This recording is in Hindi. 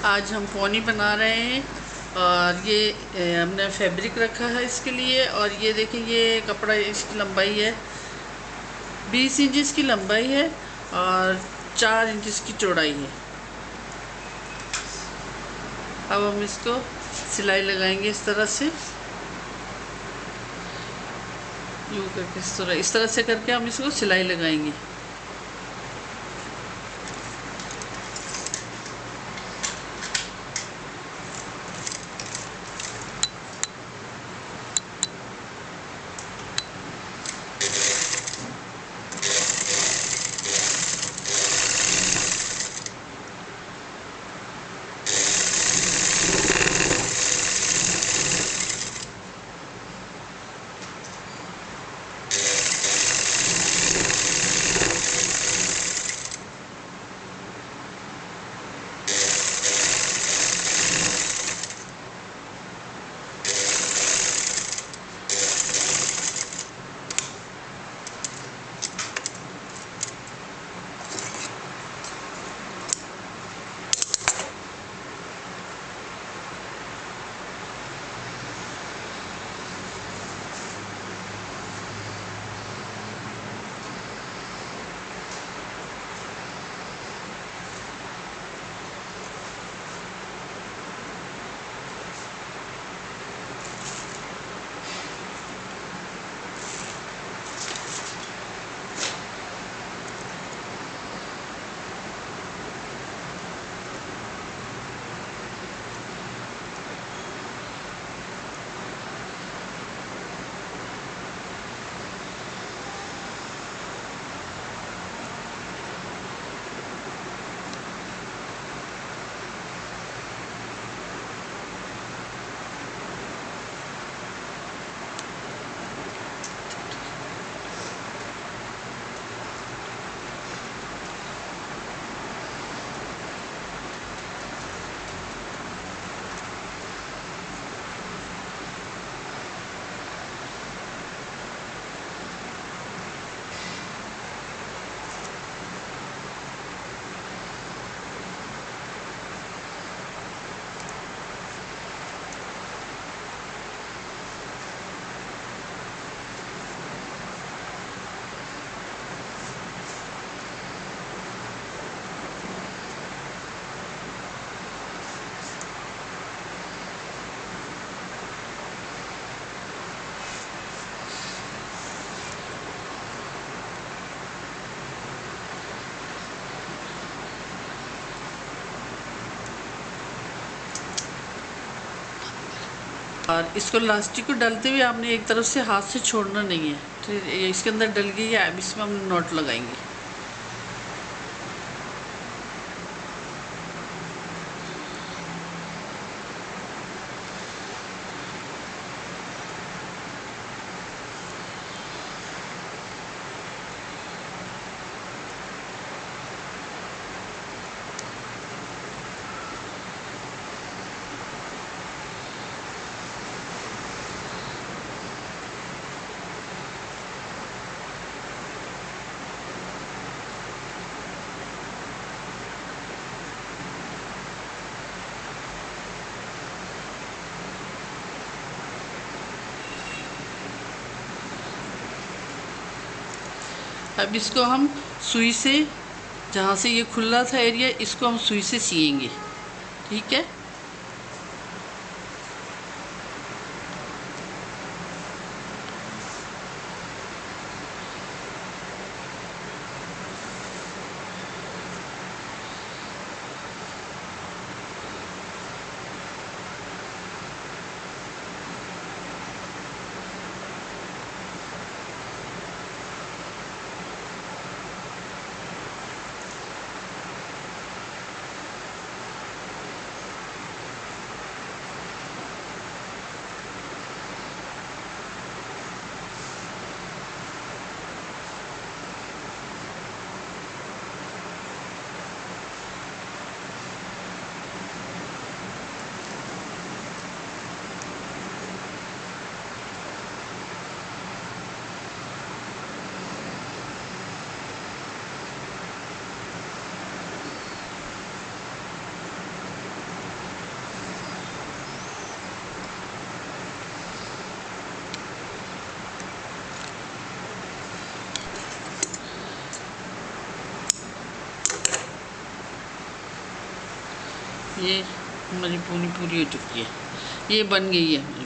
आज हम पोनी बना रहे हैं और ये हमने फैब्रिक रखा है इसके लिए। और ये देखें, ये कपड़ा, इसकी लंबाई है 20 इंच की लंबाई है और 4 इंच की चौड़ाई है। अब हम इसको सिलाई लगाएंगे इस तरह से, यूँ करके इस तरह से करके हम इसको सिलाई लगाएंगे। और इसको लास्टिक को डालते हुए आपने एक तरफ से हाथ से छोड़ना नहीं है। तो ये इसके अंदर डल गई है, अब इसमें हम नॉट लगाएंगे। अब इसको हम सुई से, जहाँ से ये खुला था एरिया, इसको हम सुई से सिएंगे। ठीक है। ये हमारी पूरी पूरी हो चुकी है, ये बन गई है